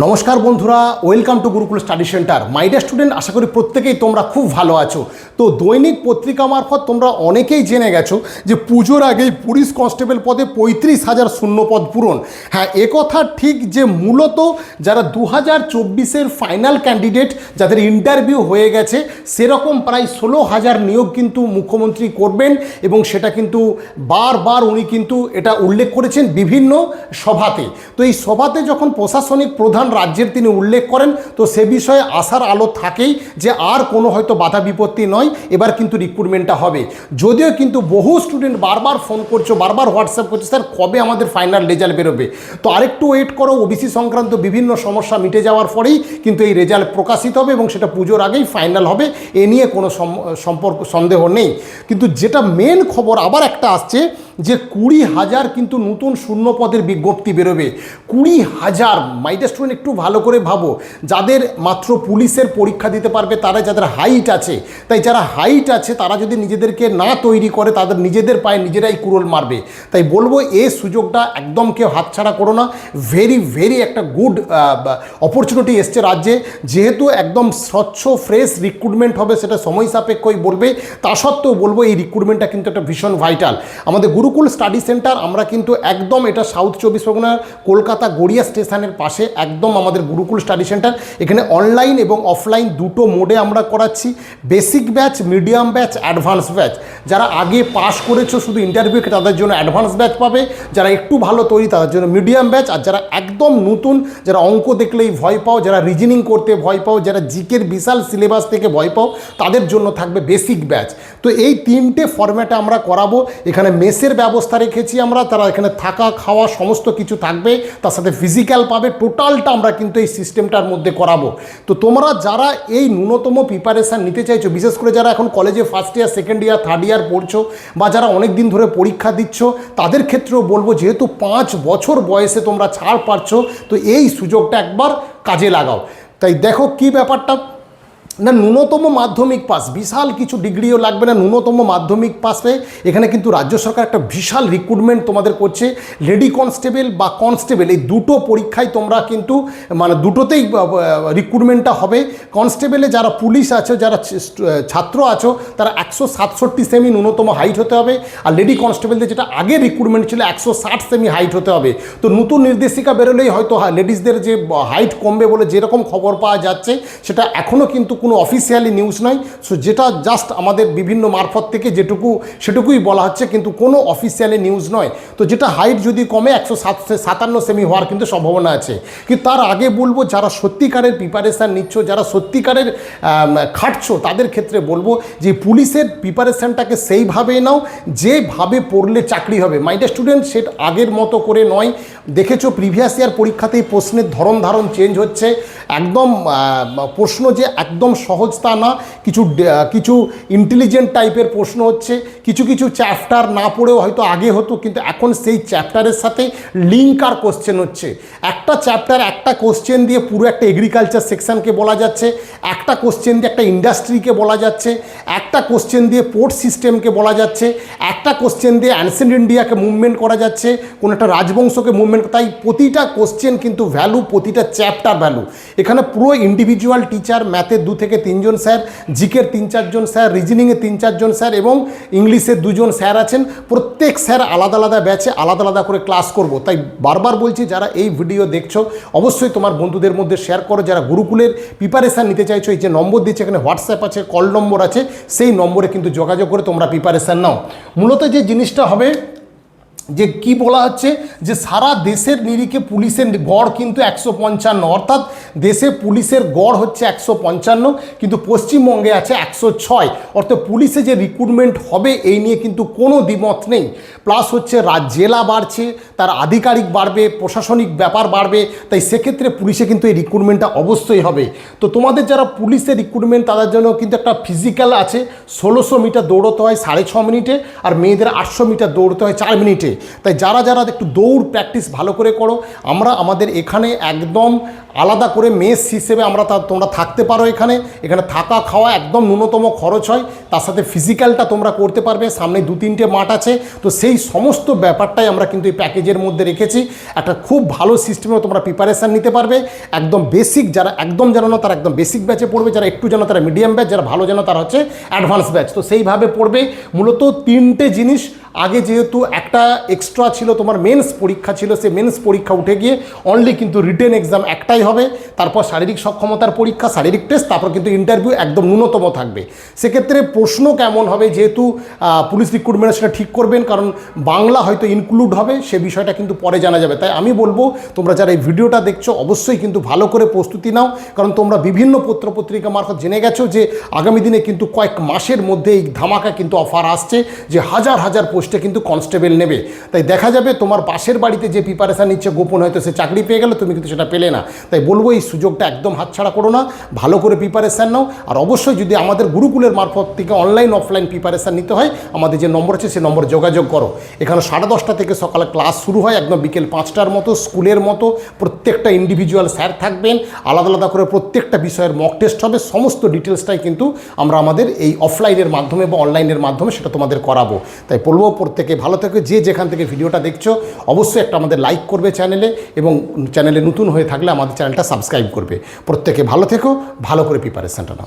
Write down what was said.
নমস্কার বন্ধুরা, welcome to Gurukul study centre. My dear student, আশা করি প্রত্যেকেই তোমরা খুব ভালো আছো। তো দৈনিক পত্রিকা মারফত তোমরা অনেকেই জেনে গেছো যে পুজোর আগেই পুলিশ কনস্টেবল পদে 35,000 শূন্যপদ পূরণ। হ্যাঁ, একথা ঠিক যে মূলত যারা 2024-এর ফাইনাল ক্যান্ডিডেট, যাদের ইন্টারভিউ হয়ে গেছে, সেরকম প্রায় 16,000 নিয়োগ কিন্তু মুখ্যমন্ত্রী করবেন এবং সেটা কিন্তু বারবার উনি কিন্তু এটা উল্লেখ করেছেন বিভিন্ন সভাতে। তো এই সভাতে যখন প্রশাসনিক প্রধান রাজ্যের তিনি উল্লেখ করেন, তো সে বিষয়ে আশার আলো থাকেই যে আর কোনো হয়তো বাধা বিপত্তি নয়, এবার কিন্তু রিক্রুটমেন্টটা হবে। যদিও কিন্তু বহু স্টুডেন্ট বারবার ফোন করছো, বারবার হোয়াটসঅ্যাপ করছে, স্যার কবে আমাদের ফাইনাল রেজাল্ট বেরোবে। তো আরেকটু ওয়েট করো, ওবিসি সংক্রান্ত বিভিন্ন সমস্যা মিটে যাওয়ার পরেই কিন্তু এই রেজাল্ট প্রকাশিত হবে এবং সেটা পুজোর আগেই ফাইনাল হবে, এ নিয়ে কোনো সন্দেহ নেই। কিন্তু যেটা মেন খবর আবার একটা আসছে যে 20,000 কিন্তু নতুন শূন্যপদের বিজ্ঞপ্তি বেরোবে। 20,000! মাই ডিয়ার স্টুডেন্ট, একটু ভালো করে ভাবো, যাদের মাত্র পুলিশের পরীক্ষা দিতে পারবে তারা, যাদের হাইট আছে, তাই যারা হাইট আছে তারা যদি নিজেদেরকে না তৈরি করে, তাদের নিজেদের পায়ে নিজেরাই কুড়োল মারবে। তাই বলবো এই সুযোগটা একদম কেউ হাতছাড়া করো না। ভেরি একটা গুড অপরচুনিটি এসছে রাজ্যে, যেহেতু একদম স্বচ্ছ ফ্রেশ রিক্রুটমেন্ট হবে, সেটা সময় সাপেক্ষই বলবে। তা সত্ত্বেও বলবো এই রিক্রুটমেন্টটা কিন্তু একটা ভীষণ ভাইটাল। আমাদের গুরুকুল স্টাডি সেন্টার, আমরা কিন্তু একদম এটা সাউথ 24 পরগনার কলকাতা গড়িয়া স্টেশনের পাশে একদম আমাদের গুরুকুল স্টাডি সেন্টার। এখানে অনলাইন এবং অফলাইন দুটো মোডে আমরা করাচ্ছি। Basic batch, medium batch, advance batch. যারা আগে পাস করেছো শুধু ইন্টারভিউ, তাদের জন্য অ্যাডভান্স ব্যাচ পাবে। যারা একটু ভালো তৈরি তাদের জন্য মিডিয়াম ব্যাচ। আর যারা একদম নতুন, যারা অঙ্ক দেখলেই ভয় পাও, যারা রিজনিং করতে ভয় পাও, যারা জিকের বিশাল সিলেবাস থেকে ভয় পাও, তাদের জন্য থাকবে বেসিক ব্যাচ। তো এই তিনটে ফরম্যাটে আমরা করাবো। এখানে মেসের ব্যবস্থা রেখেছি আমরা, তারা এখানে থাকা খাওয়া সমস্ত কিছু থাকবে, তার সাথে ফিজিক্যাল পাবে। টোটালটা আমরা কিন্তু এই সিস্টেমটার মধ্যে করাবো। তো তোমরা যারা এই ন্যূনতম প্রিপারেশান নিতে চাইছো, বিশেষ করে যারা এখন কলেজে first year, second year, third year পড়ছো, বা যারা অনেক দিন ধরে পরীক্ষা দিচ্ছ, তাদের ক্ষেত্রেও বলবো, যেহেতু 5 বছর বয়সে তোমরা ছাড় পাচ্ছ, তো এই সুযোগটা একবার কাজে লাগাও। তাই দেখো কি ব্যাপারটা না, ন্যূনতম মাধ্যমিক পাস, বিশাল কিছু ডিগ্রিও লাগবে না, ন্যূনতম মাধ্যমিক পাসে এখানে কিন্তু রাজ্য সরকার একটা বিশাল রিক্রুটমেন্ট তোমাদের করছে। লেডি কনস্টেবল বা কনস্টেবল, এই দুটো পরীক্ষায় তোমরা কিন্তু মানে দুটোতেই রিক্রুটমেন্টটা হবে। কনস্টেবলে যারা পুলিশ আছো, যারা ছাত্র আছো, তারা 167 সেমি ন্যূনতম হাইট হতে হবে। আর লেডি কনস্টেবলদের যেটা আগে রিক্রুটমেন্ট ছিল 160 সেমি হাইট হতে হবে। তো নতুন নির্দেশিকা বেরোলেই হয়তো লেডিসদের যে হাইট কমবে বলে যেরকম খবর পাওয়া যাচ্ছে, সেটা এখনও কিন্তু কোনো অফিসিয়ালি নিউজ নয়। সো যেটা জাস্ট আমাদের বিভিন্ন মারফত থেকে সেটুকুই বলা হচ্ছে, কিন্তু কোনো অফিসিয়ালি নিউজ নয়। তো যেটা হাইট যদি কমে 157 সেমি হওয়ার কিন্তু সম্ভাবনা আছে। কিন্তু তার আগে বলবো, যারা সত্যিকারের প্রিপারেশান নিচ্ছ, যারা সত্যিকারের খাটছো, তাদের ক্ষেত্রে বলবো যে পুলিশের প্রিপারেশানটাকে সেইভাবেই নাও যেভাবে পড়লে চাকরি হবে। মাই ডিয়ার স্টুডেন্ট, সেটা আগের মতো করে নয়। দেখেছো প্রিভিয়াস ইয়ার পরীক্ষাতেই প্রশ্নের ধারণ চেঞ্জ হচ্ছে। একদম প্রশ্ন যে একদম সহজ তা না, কিছু ইন্টেলিজেন্ট টাইপের প্রশ্ন হচ্ছে। কিছু চ্যাপ্টার না পড়েও হয়তো আগে হতো, কিন্তু এখন সেই চ্যাপ্টারের সাথে লিঙ্ক আর কোশ্চেন হচ্ছে। একটা চ্যাপ্টার, একটা কোশ্চেন দিয়ে পুরো একটা এগ্রিকালচার সেকশনকে বলা যাচ্ছে, একটা কোশ্চেন দিয়ে একটা ইন্ডাস্ট্রিকে বলা যাচ্ছে, একটা কোশ্চেন দিয়ে পোর্ট সিস্টেমকে বলা যাচ্ছে, একটা কোশ্চেন দিয়ে অ্যানসেন্ট ইন্ডিয়াকে মুভমেন্ট করা যাচ্ছে, কোনো একটা রাজবংশকে মুভমেন্ট। তাই প্রতিটা কোশ্চেন কিন্তু ভ্যালু, প্রতিটা চ্যাপ্টার ভ্যালু। এখানে পুরো ইন্ডিভিজুয়াল টিচার, ম্যাথের 2 থেকে 3 জন স্যার, জিকের 3-4 জন স্যার, রিজনিংয়ে 3-4 জন স্যার এবং ইংলিশের 2 জন স্যার আছেন। প্রত্যেক স্যার আলাদা আলাদা ব্যাচে আলাদা আলাদা করে ক্লাস করব। তাই বারবার বলছি, যারা এই ভিডিও দেখছো, অবশ্যই তোমার বন্ধুদের মধ্যে শেয়ার করো। যারা গুরুকুলের প্রিপারেশান নিতে চাইছো, এই যে নম্বর দিচ্ছে এখানে, হোয়াটসঅ্যাপ আছে, কল নম্বর আছে, সেই নম্বরে কিন্তু যোগাযোগ করে তোমরা প্রিপারেশান নাও। মূলত যে জিনিসটা হবে, যে কি বলা হচ্ছে, যে সারা দেশের নিরিখে পুলিশের গড় কিন্তু 155, অর্থাৎ দেশে পুলিশের গড় হচ্ছে 155, কিন্তু পশ্চিমবঙ্গে আছে 106। অর্থাৎ পুলিশে যে রিক্রুটমেন্ট হবে এই নিয়ে কিন্তু কোনো দ্বিমত নেই। প্লাস হচ্ছে জেলা বাড়ছে, তার আধিকারিক বাড়বে, প্রশাসনিক ব্যাপার বাড়বে। তাই সেক্ষেত্রে পুলিশে কিন্তু এই রিক্রুটমেন্টটা অবশ্যই হবে। তো তোমাদের যারা পুলিশের রিক্রুটমেন্ট, তাদের জন্য কিন্তু একটা ফিজিক্যাল আছে। 1600 মিটার দৌড়তে হয় 6.5 মিনিটে, আর মেয়েদের 800 মিটার দৌড়তে হয় 4 মিনিটে। তাই যারা একটু দৌড় প্র্যাকটিস ভালো করে করো। আমরা আমাদের এখানে একদম আলাদা করে মেস হিসেবে তোমরা থাকতে পারো। এখানে থাকা খাওয়া একদম ন্যূনতম খরচ হয়, তার সাথে ফিজিক্যালটা তোমরা করতে পারবে, সামনে 2-3টে মাঠ আছে। তো সেই সমস্ত ব্যাপারটাই আমরা কিন্তু এই প্যাকেজের মধ্যে রেখেছি। একটা খুব ভালো সিস্টেমে তোমরা প্রিপারেশান নিতে পারবে। একদম বেসিক যারা একদম জানো না তারা একদম বেসিক ব্যাচে পড়বে, যারা একটু জানো তারা মিডিয়াম ব্যাচ, যারা ভালো জানো তারা হচ্ছে অ্যাডভান্স ব্যাচ। তো সেইভাবে পড়বে। মূলত 3টে জিনিস, আগে যেহেতু একটা এক্সট্রা ছিল তোমার মেন্স পরীক্ষা ছিল, সেই মেন্স পরীক্ষা উঠে গিয়ে অনলি কিন্তু রিটেন এক্সাম একটাই হবে, তারপর শারীরিক সক্ষমতার পরীক্ষা, শারীরিক টেস্ট, তারপর কিন্তু ইন্টারভিউ একদম ন্যূনতম থাকবে। সেক্ষেত্রে প্রশ্ন কেমন হবে, যেহেতু পুলিশ রিক্রুটমেন্টের সেটা ঠিক করবেন, কারণ বাংলা হয়তো ইনক্লুড হবে, সে বিষয়টা কিন্তু পরে জানা যাবে। তাই আমি বলবো তোমরা যারা এই ভিডিওটা দেখছো অবশ্যই কিন্তু ভালো করে প্রস্তুতি নাও, কারণ তোমরা বিভিন্ন পত্রপত্রিকা মারফত জেনে গেছো যে আগামী দিনে কিন্তু কয়েক মাসের মধ্যে এই ধামাকা কিন্তু অফার আসছে যে হাজার হাজার পোস্টে কিন্তু কনস্টেবল নেবে। তাই দেখা যাবে তোমার পাশের বাড়িতে যে প্রিপারেশান নিচ্ছে গোপন, হয়তো সে চাকরি পেয়ে গেল, তুমি কিন্তু সেটা পেলে না। তাই বলবো এই সুযোগটা একদম হাতছাড়া করো না, ভালো করে প্রিপারেশান নাও। আর অবশ্যই যদি আমাদের গুরুকুলের মারফত থেকে অনলাইন অফলাইন প্রিপারেশান নিতে হয়, আমাদের যে নম্বর আছে সেই নম্বরে যোগাযোগ করো। এখানে 10:30 থেকে সকালে ক্লাস শুরু হয়, একদম বিকেল 5টার মতো, স্কুলের মতো। প্রত্যেকটা ইন্ডিভিজুয়াল স্যার থাকবেন, আলাদা আলাদা করে প্রত্যেকটা বিষয়ের মক টেস্ট হবে। সমস্ত ডিটেলসটাই কিন্তু আমরা আমাদের এই অফলাইনের মাধ্যমে বা অনলাইনের মাধ্যমে সেটা তোমাদের করাবো। তাই বলবো প্রত্যেকে ভালো থেকে, যে যেখান থেকে ভিডিওটা দেখছো অবশ্যই একটা আমাদের লাইক করবে চ্যানেলে, এবং চ্যানেলে নতুন হয়ে থাকলে আমাদের চ্যানেলটা সাবস্ক্রাইব করবে। প্রত্যেকে ভালো থেকো, ভালো করে প্রিপারেশনটা নাও।